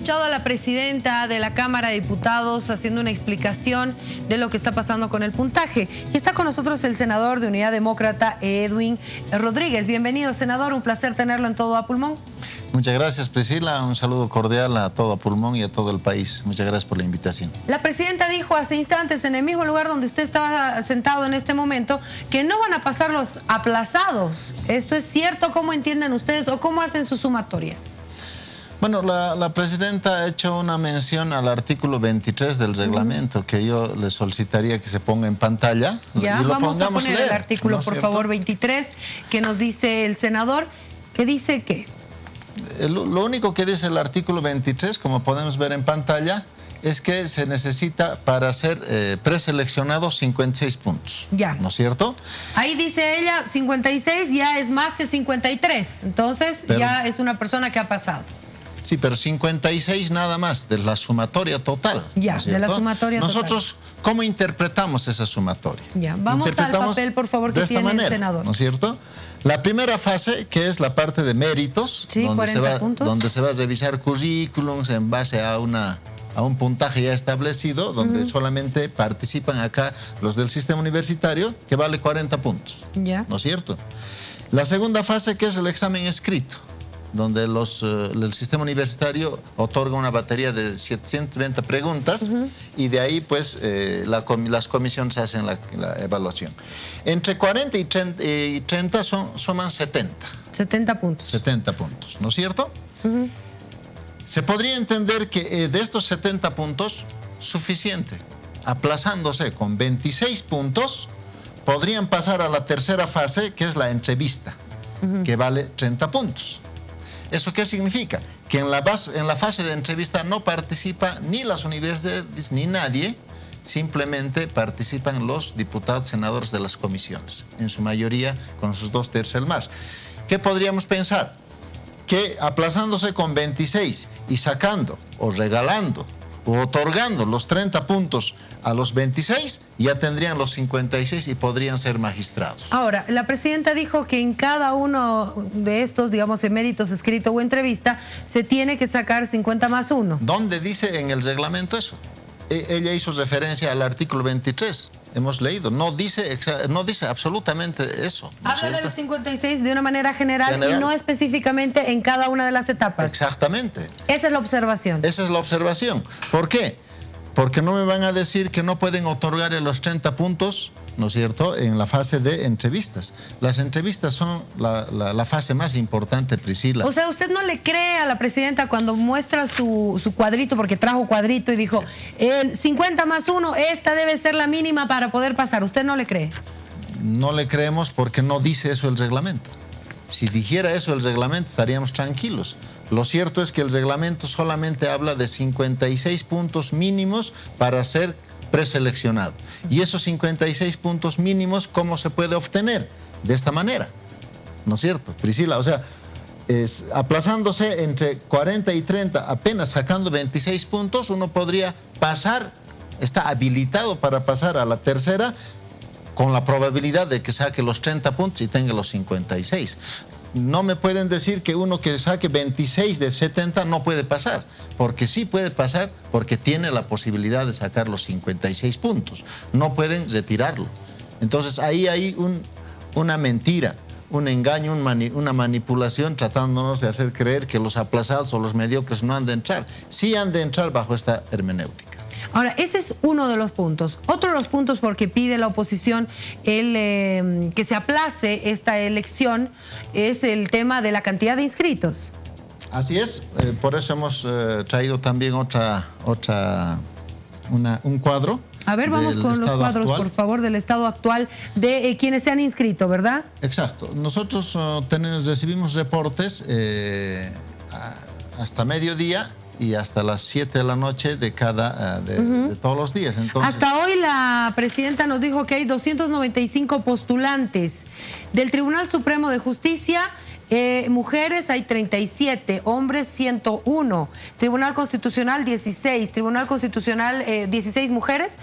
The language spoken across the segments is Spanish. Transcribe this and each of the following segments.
escuchado a la presidenta de la Cámara de Diputados haciendo una explicación de lo que está pasando con el puntaje. Y está con nosotros el senador de Unidad Demócrata, Edwin Rodríguez. Bienvenido, senador. Un placer tenerlo en Todo a Pulmón. Muchas gracias, Priscila. Un saludo cordial a Todo a Pulmón y a todo el país. Muchas gracias por la invitación. La presidenta dijo hace instantes, en el mismo lugar donde usted estaba sentado en este momento, que no van a pasar los aplazados. ¿Esto es cierto? ¿Cómo entienden ustedes o cómo hacen su sumatoria? Bueno, la presidenta ha hecho una mención al artículo 23 del reglamento, que yo le solicitaría que se ponga en pantalla. Ya, y lo vamos a pongamos poner leer, el artículo, ¿no es por cierto? favor, 23, que nos dice el senador, que dice que... Lo único que dice el artículo 23, como podemos ver en pantalla, es que se necesita para ser preseleccionado 56 puntos. Ya. ¿No es cierto? Ahí dice ella, 56 ya es más que 53. Entonces ya es una persona que ha pasado. Sí, pero 56 nada más, de la sumatoria total. Ya, ¿no es de la cierto? sumatoria total. Nosotros, ¿cómo interpretamos esa sumatoria? Ya, vamos al papel, por favor, que tiene el senador. ¿No es cierto? La primera fase, que es la parte de méritos, sí, donde se va a revisar currículums en base a un puntaje ya establecido, donde solamente participan acá los del sistema universitario, que vale 40 puntos. Ya. ¿No es cierto? La segunda fase, que es el examen escrito, donde el sistema universitario otorga una batería de 720 preguntas y de ahí pues las comisiones hacen la evaluación. Entre 40 y 30 suman 70. 70 puntos. 70 puntos, ¿no es cierto? Se podría entender que de estos 70 puntos, suficiente, aplazándose con 26 puntos, podrían pasar a la tercera fase, que es la entrevista, que vale 30 puntos. ¿Eso qué significa? Que en la fase de entrevista no participa ni las universidades ni nadie, simplemente participan los diputados, senadores de las comisiones, en su mayoría con sus 2/3 más. ¿Qué podríamos pensar? Que aplazándose con 26 y sacando o regalando o otorgando los 30 puntos a los 26, ya tendrían los 56 y podrían ser magistrados. Ahora, la presidenta dijo que en cada uno de estos, digamos, en méritos escrito o entrevista, se tiene que sacar 50 más 1. ¿Dónde dice en el reglamento eso? Ella hizo referencia al artículo 23. Hemos leído. No dice absolutamente eso. ¿No Habla del 56 de una manera general y no específicamente en cada una de las etapas. Exactamente. Esa es la observación. Esa es la observación. ¿Por qué? Porque no me van a decir que no pueden otorgar los 30 puntos, ¿no es cierto?, en la fase de entrevistas. Las entrevistas son la fase más importante, Priscila. O sea, ¿usted no le cree a la presidenta cuando muestra su cuadrito, porque trajo cuadrito y dijo, el 50 más 1, esta debe ser la mínima para poder pasar? ¿Usted no le cree? No le creemos porque no dice eso el reglamento. Si dijera eso el reglamento, estaríamos tranquilos. Lo cierto es que el reglamento solamente habla de 56 puntos mínimos para ser preseleccionado. Y esos 56 puntos mínimos, ¿cómo se puede obtener? De esta manera, ¿no es cierto, Priscila? O sea, aplazándose entre 40 y 30, apenas sacando 26 puntos, uno podría pasar, está habilitado para pasar a la tercera, con la probabilidad de que saque los 30 puntos y tenga los 56. No me pueden decir que uno que saque 26 de 70 no puede pasar, porque sí puede pasar, porque tiene la posibilidad de sacar los 56 puntos. No pueden retirarlo. Entonces ahí hay una mentira, un engaño, una manipulación tratándonos de hacer creer que los aplazados o los mediocres no han de entrar. Sí han de entrar bajo esta hermenéutica. Ahora, ese es uno de los puntos. Otro de los puntos porque pide la oposición que se aplace esta elección es el tema de la cantidad de inscritos. Así es, por eso hemos traído también un cuadro. A ver, vamos con los cuadros, por favor, del estado actual de quienes se han inscrito, ¿verdad? Exacto. Nosotros recibimos reportes hasta mediodía y hasta las 7 de la noche de todos los días. Entonces, hasta hoy la presidenta nos dijo que hay 295 postulantes. Del Tribunal Supremo de Justicia, mujeres hay 37, hombres 101, Tribunal Constitucional 16, Tribunal Constitucional 16 mujeres,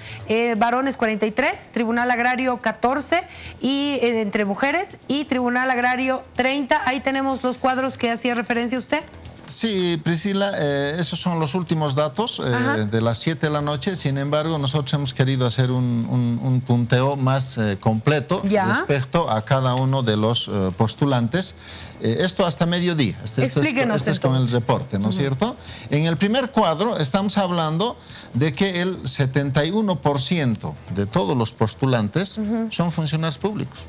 varones 43, Tribunal Agrario 14 y entre mujeres y Tribunal Agrario 30. Ahí tenemos los cuadros que hacía referencia usted. Sí, Priscila, esos son los últimos datos de las 7 de la noche. Sin embargo, nosotros hemos querido hacer un punteo más completo respecto a cada uno de los postulantes. Esto hasta mediodía. Explíquenos este es con el reporte, ¿no es cierto? En el primer cuadro estamos hablando de que el 71% de todos los postulantes son funcionarios públicos.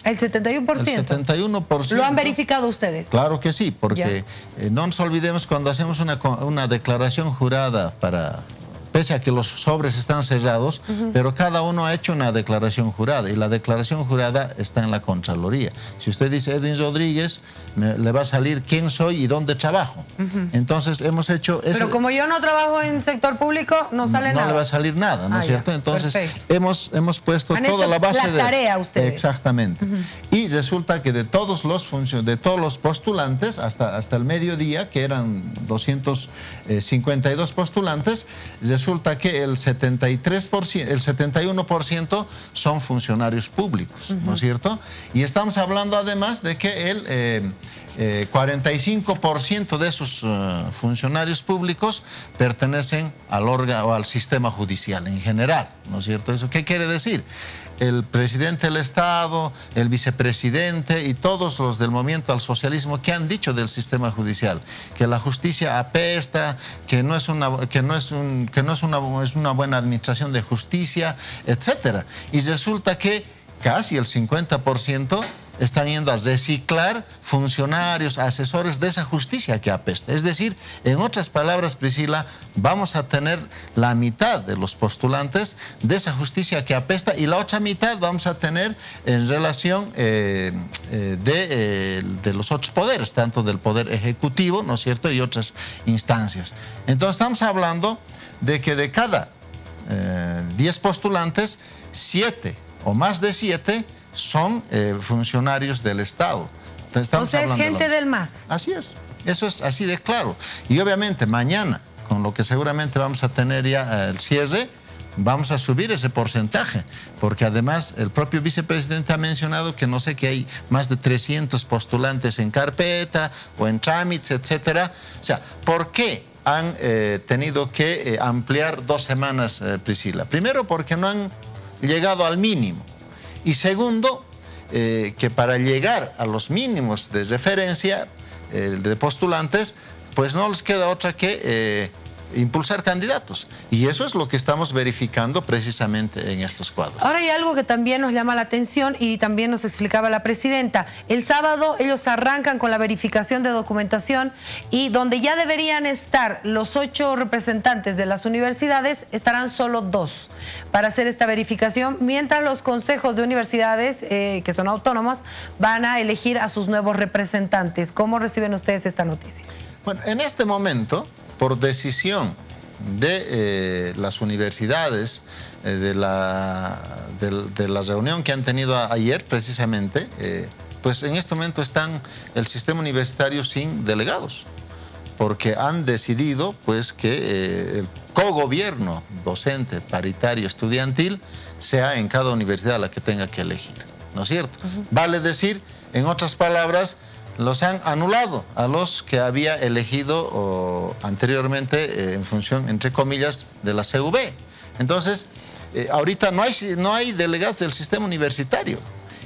¿El 71%? El 71%. ¿Lo han verificado ustedes? Claro que sí, porque no nos olvidemos cuando hacemos una declaración jurada pese a que los sobres están sellados, pero cada uno ha hecho una declaración jurada y la declaración jurada está en la Contraloría. Si usted dice Edwin Rodríguez, le va a salir quién soy y dónde trabajo. Entonces hemos hecho... Pero como yo no trabajo en sector público, no sale nada. No le va a salir nada, ¿no es cierto? Entonces hemos puesto toda la base de... tarea ustedes. Exactamente. Y resulta que de todos los postulantes, hasta el mediodía, que eran 252 postulantes, resulta que el 71% son funcionarios públicos, ¿no es cierto? Y estamos hablando además de que el 45% de esos funcionarios públicos pertenecen al órgano o al sistema judicial en general, ¿no es cierto? ¿Eso qué quiere decir? El presidente del Estado, el vicepresidente y todos los del movimiento al socialismo que han dicho del sistema judicial, que la justicia apesta, que no es una buena administración de justicia, etcétera. Y resulta que casi el 50% están yendo a reciclar funcionarios, asesores de esa justicia que apesta. Es decir, en otras palabras, Priscila, vamos a tener la mitad de los postulantes de esa justicia que apesta y la otra mitad vamos a tener en relación de los otros poderes, tanto del poder ejecutivo, ¿no es cierto?, y otras instancias. Entonces estamos hablando de que de cada 10 postulantes, 7 o más de 7 son funcionarios del Estado. O sea, es gente del MAS. Así es, eso es así de claro. Y obviamente mañana, con lo que seguramente vamos a tener ya el cierre, vamos a subir ese porcentaje, porque además el propio vicepresidente ha mencionado que no sé, que hay más de 300 postulantes en carpeta o en trámites, etcétera. O sea, ¿por qué han tenido que ampliar 2 semanas, Priscila? Primero, porque no han llegado al mínimo. Y segundo, que para llegar a los mínimos de referencia de postulantes, pues no les queda otra que impulsar candidatos. Y eso es lo que estamos verificando precisamente en estos cuadros. Ahora hay algo que también nos llama la atención y también nos explicaba la presidenta. El sábado ellos arrancan con la verificación de documentación y donde ya deberían estar los 8 representantes de las universidades, estarán solo 2 para hacer esta verificación, mientras los consejos de universidades, que son autónomas, van a elegir a sus nuevos representantes. ¿Cómo reciben ustedes esta noticia? Bueno, en este momento, por decisión de las universidades, de la reunión que han tenido ayer precisamente, pues en este momento están el sistema universitario sin delegados, porque han decidido pues que el cogobierno docente, paritario, estudiantil, sea en cada universidad la que tenga que elegir, ¿no es cierto? Vale decir, en otras palabras, los han anulado a los que había elegido anteriormente en función, entre comillas, de la CV. Entonces, ahorita no hay delegados del sistema universitario.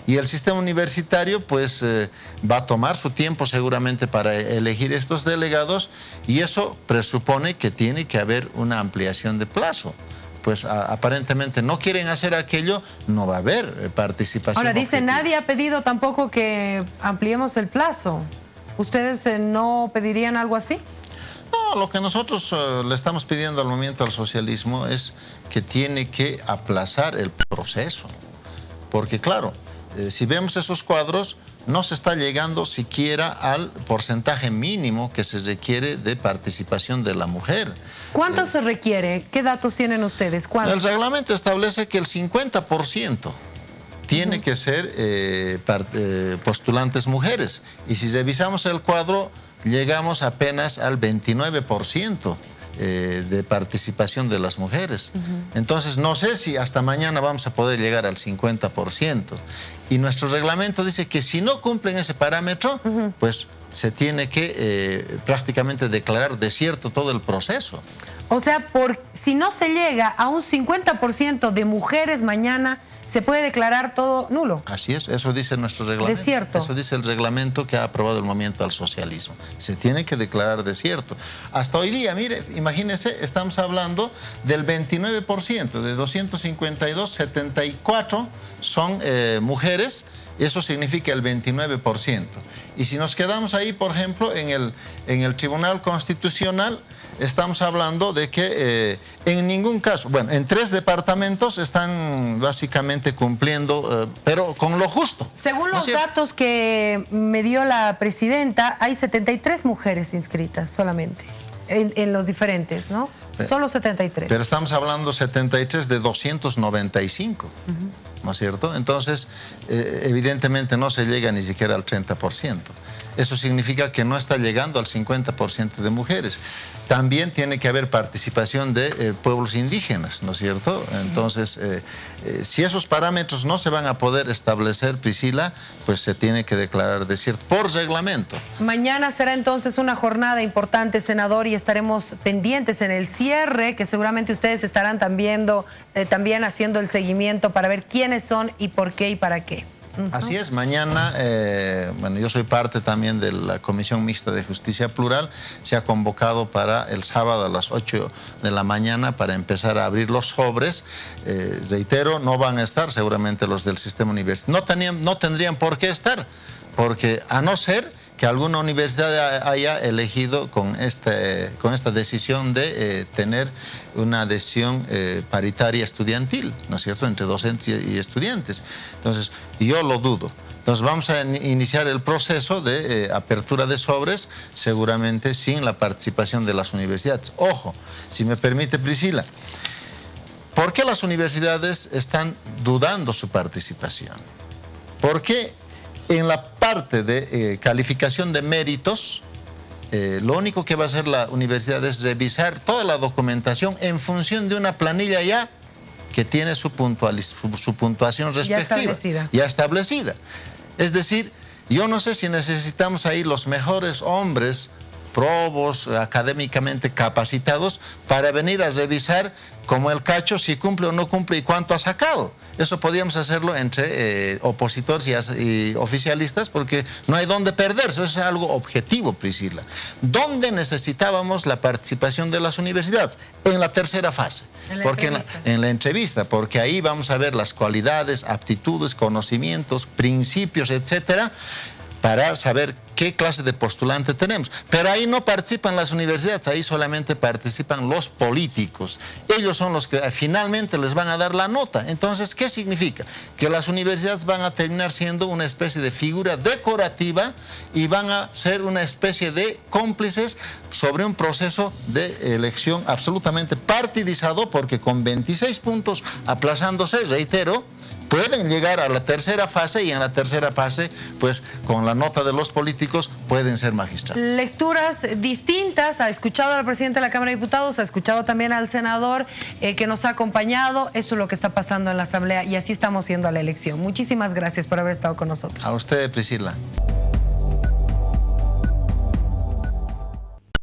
Y el sistema universitario pues va a tomar su tiempo seguramente para elegir estos delegados y eso presupone que tiene que haber una ampliación de plazo. Pues aparentemente no quieren hacer aquello, no va a haber participación. Ahora dice, nadie ha pedido tampoco que ampliemos el plazo. ¿Ustedes no pedirían algo así? No, lo que nosotros le estamos pidiendo al movimiento al socialismo es que tiene que aplazar el proceso. Porque claro, si vemos esos cuadros, no se está llegando siquiera al porcentaje mínimo que se requiere de participación de la mujer. ¿Cuánto se requiere? ¿Qué datos tienen ustedes? ¿Cuánto? El reglamento establece que el 50% tiene que ser postulantes mujeres. Y si revisamos el cuadro, llegamos apenas al 29%. De participación de las mujeres. Entonces, no sé si hasta mañana vamos a poder llegar al 50%. Y nuestro reglamento dice que si no cumplen ese parámetro, pues se tiene que prácticamente declarar desierto todo el proceso. O sea, si no se llega a un 50% de mujeres mañana, se puede declarar todo nulo. Así es, eso dice nuestro reglamento. Desierto. Eso dice el reglamento que ha aprobado el Movimiento al Socialismo. Se tiene que declarar desierto. Hasta hoy día, mire, imagínense, estamos hablando del 29%, de 252, 74 son mujeres, eso significa el 29%. Y si nos quedamos ahí, por ejemplo, en el Tribunal Constitucional, estamos hablando de que en ningún caso, bueno, en 3 departamentos están básicamente cumpliendo, pero con lo justo. Según los datos que me dio la presidenta, hay 73 mujeres inscritas solamente, en los diferentes, ¿no? Solo 73. Pero estamos hablando 73 de 295, ¿no es cierto? Entonces, evidentemente no se llega ni siquiera al 30%. Eso significa que no está llegando al 50% de mujeres. También tiene que haber participación de pueblos indígenas, ¿no es cierto? Entonces, si esos parámetros no se van a poder establecer, Priscila, pues se tiene que declarar desierto por reglamento. Mañana será entonces una jornada importante, senador, y estaremos pendientes en el cierre, que seguramente ustedes estarán también haciendo el seguimiento para ver quiénes son y por qué y para qué. Así es, mañana, bueno, yo soy parte también de la Comisión Mixta de Justicia Plural, se ha convocado para el sábado a las 8 de la mañana para empezar a abrir los sobres. Reitero, no van a estar seguramente los del sistema universitario, no tendrían por qué estar, porque a no ser que alguna universidad haya elegido con esta decisión de tener una adhesión paritaria estudiantil, ¿no es cierto?, entre docentes y estudiantes. Entonces, yo lo dudo. Entonces, vamos a iniciar el proceso de apertura de sobres, seguramente sin la participación de las universidades. Ojo, si me permite, Priscila, ¿por qué las universidades están dudando su participación? ¿Por qué en la parte de calificación de méritos, lo único que va a hacer la universidad es revisar toda la documentación en función de una planilla ya que tiene su puntuación respectiva, ya establecida? Es decir, yo no sé si necesitamos ahí los mejores hombres, probos, académicamente capacitados, para venir a revisar como el cacho si cumple o no cumple y cuánto ha sacado. Eso podíamos hacerlo entre opositores y oficialistas, porque no hay dónde perderse. Eso es algo objetivo, Priscila. ¿Dónde necesitábamos la participación de las universidades? En la tercera fase. En la entrevista, porque ahí vamos a ver las cualidades, aptitudes, conocimientos, principios, etcétera, para saber qué clase de postulante tenemos. Pero ahí no participan las universidades, ahí solamente participan los políticos. Ellos son los que finalmente les van a dar la nota. Entonces, ¿qué significa? Que las universidades van a terminar siendo una especie de figura decorativa y van a ser una especie de cómplices sobre un proceso de elección absolutamente partidizado, porque con 26 puntos aplazándose, reitero, pueden llegar a la tercera fase, y en la tercera fase, pues con la nota de los políticos, pueden ser magistrados. Lecturas distintas. Ha escuchado al presidente de la Cámara de Diputados, ha escuchado también al senador que nos ha acompañado. Eso es lo que está pasando en la Asamblea y así estamos yendo a la elección. Muchísimas gracias por haber estado con nosotros. A usted, Priscila.